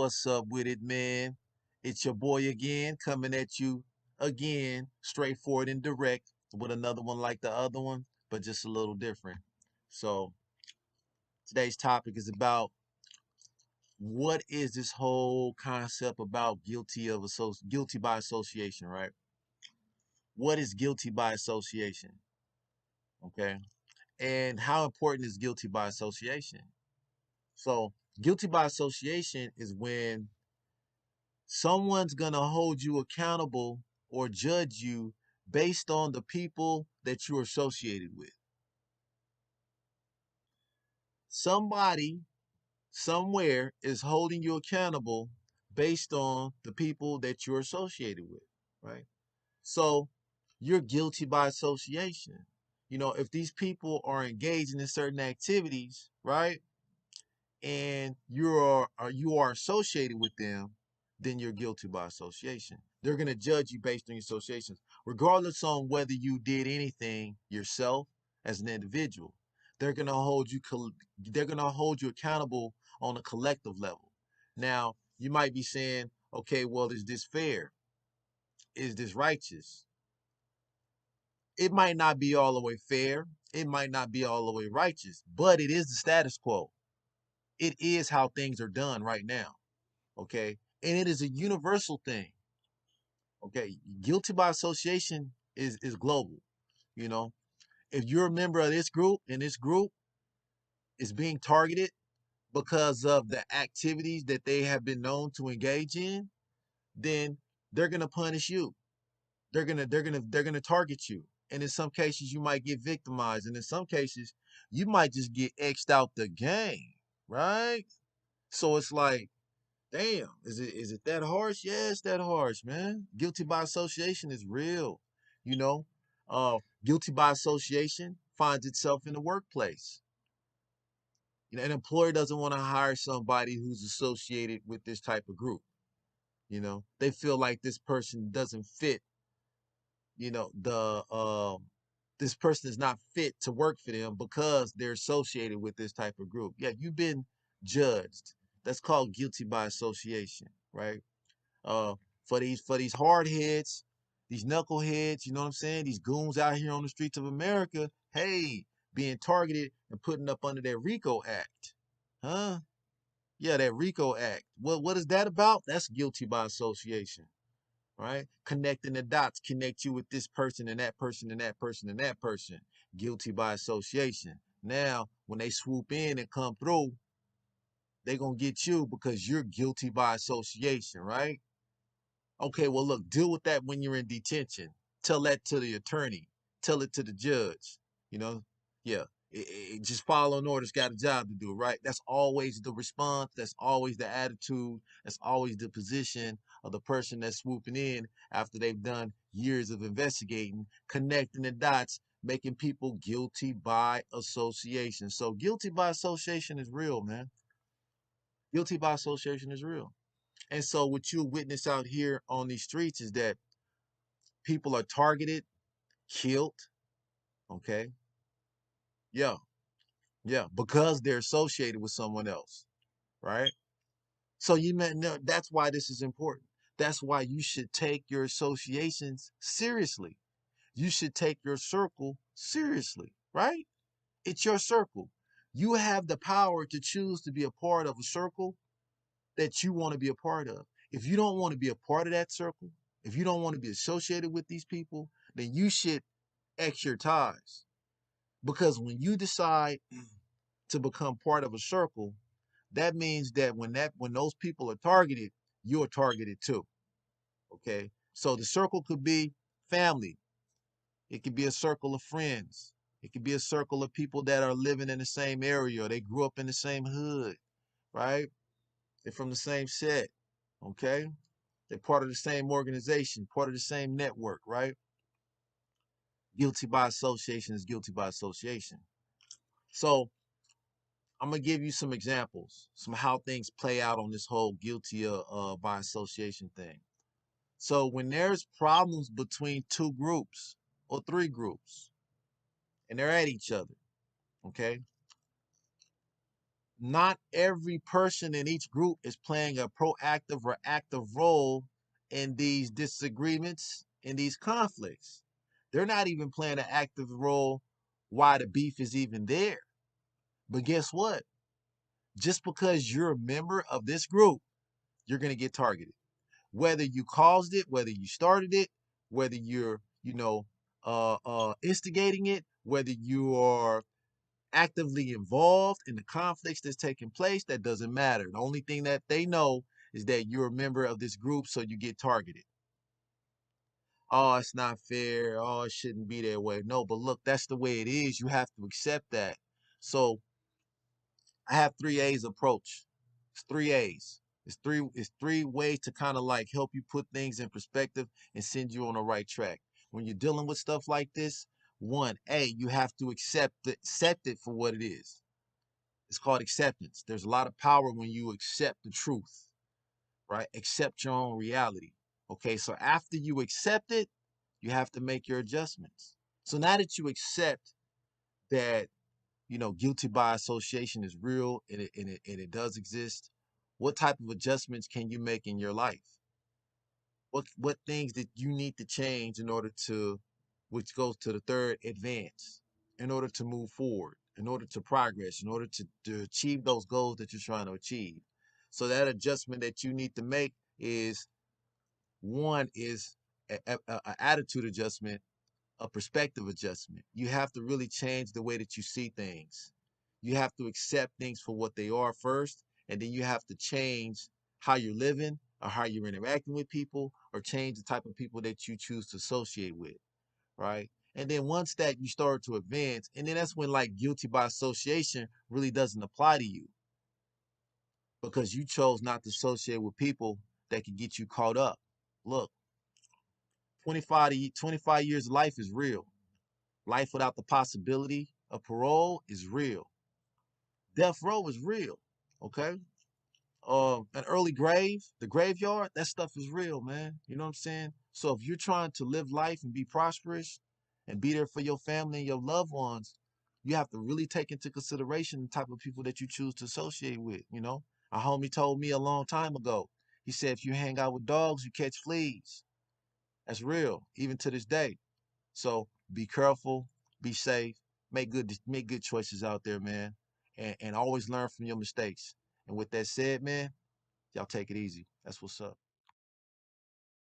What's up with it, man? It's your boy again, coming at you again, straightforward and direct, with another one like the other one, but just a little different. So, today's topic is about what is this whole concept about guilty by association, right? What is guilty by association? Okay. And how important is guilty by association? So, guilty by association is when someone's going to hold you accountable or judge you based on the people that you're associated with. Somebody somewhere is holding you accountable based on the people that you're associated with, right? So you're guilty by association. If these people are engaging in certain activities, right, and you are associated with them, then you're guilty by association. They're going to judge you based on your associations, regardless on whether you did anything yourself as an individual. They're going to hold you. They're going to hold you accountable on a collective level. Now, you might be saying, "Okay, well, is this fair? Is this righteous?" It might not be all the way fair. It might not be all the way righteous, but it is the status quo. It is how things are done right now. Okay. And it is a universal thing. Okay. Guilty by association is global. You know, if you're a member of this group and this group is being targeted because of the activities that they have been known to engage in, then they're gonna punish you. They're gonna target you. And in some cases you might get victimized. And in some cases, you might just get X'd out the game. Right? So it's like, damn, is it that harsh? Yeah, it's that harsh, man. Guilty by association is real. You know, guilty by association finds itself in the workplace. An employer doesn't want to hire somebody who's associated with this type of group. They feel like this person doesn't fit. The this person is not fit to work for them because they're associated with this type of group. Yeah, you've been judged. That's called guilty by association, right? uh for these hard heads, these knuckleheads, you know what I'm saying? These goons out here on the streets of America, hey, being targeted and putting up under that RICO Act. Huh? Yeah, that RICO Act. What is that about? That's guilty by association, right? Connecting the dots, connect you with this person and that person and that person and that person. Guilty by association. Now, when they swoop in and come through, they gonna get you because you're guilty by association, right? Okay, well, look, deal with that when you're in detention. Tell that to the attorney. Tell it to the judge. You know, yeah. Just following orders got a job to do, right? That's always the response. That's always the attitude. That's always the position of the person that's swooping in after they've done years of investigating, connecting the dots, making people guilty by association. So, guilty by association is real, man. Guilty by association is real. And so what you witness out here on these streets is that people are targeted, killed, okay? Yeah, yeah, because they're associated with someone else, right? So you may know that's why this is important. That's why you should take your associations seriously. You should take your circle seriously, right? It's your circle. You have the power to choose to be a part of a circle that you want to be a part of. If you don't want to be a part of that circle, if you don't want to be associated with these people, then you should X your ties. Because when you decide to become part of a circle, that means that when those people are targeted, you're targeted too. Okay. So the circle could be family. It could be a circle of friends. It could be a circle of people that are living in the same area or they grew up in the same hood, right? They're from the same set. Okay. They're part of the same organization, part of the same network, right? Guilty by association is guilty by association. So I'm gonna give you some examples, some how things play out on this whole guilty by association thing. So when there's problems between two groups or three groups, and they're at each other, okay, Not every person in each group is playing a proactive or active role in these disagreements, in these conflicts. They're not even playing an active role why the beef is even there. But guess what? Just because you're a member of this group, you're going to get targeted. Whether you caused it, whether you started it, whether you're, instigating it, whether you are actively involved in the conflicts that's taking place, that doesn't matter. The only thing that they know is that you're a member of this group, so you get targeted. Oh, it's not fair. Oh, it shouldn't be that way. No, but look, that's the way it is. You have to accept that. So I have 3 A's approach. It's 3 A's. It's three ways to kind of like help you put things in perspective and send you on the right track. When you're dealing with stuff like this, one, A, you have to accept it for what it is. It's called acceptance. There's a lot of power when you accept the truth, right? Accept your own reality. Okay, so after you accept it, you have to make your adjustments. So now that you accept that, guilty by association is real and it does exist, what type of adjustments can you make in your life? What things that you need to change in order to, which goes to the third, advance, in order to move forward, in order to progress, in order to achieve those goals that you're trying to achieve. So that adjustment that you need to make is, one is a attitude adjustment, a perspective adjustment. You have to really change the way that you see things. You have to accept things for what they are first, and then you have to change how you're living or how you're interacting with people, or change the type of people that you choose to associate with, right? And then once that you start to advance, and then that's when like guilty by association really doesn't apply to you, because you chose not to associate with people that can get you caught up. Look, 25 years of life is real. Life without the possibility of parole is real. Death row is real. Okay. An early grave, the graveyard, that stuff is real, man. You know what I'm saying? So if you're trying to live life and be prosperous and be there for your family and your loved ones, you have to really take into consideration the type of people that you choose to associate with. A homie told me a long time ago. He said, if you hang out with dogs, you catch fleas. That's real, even to this day. So be careful, be safe, make good choices out there, man, and always learn from your mistakes. And with that said, man, y'all take it easy. That's what's up.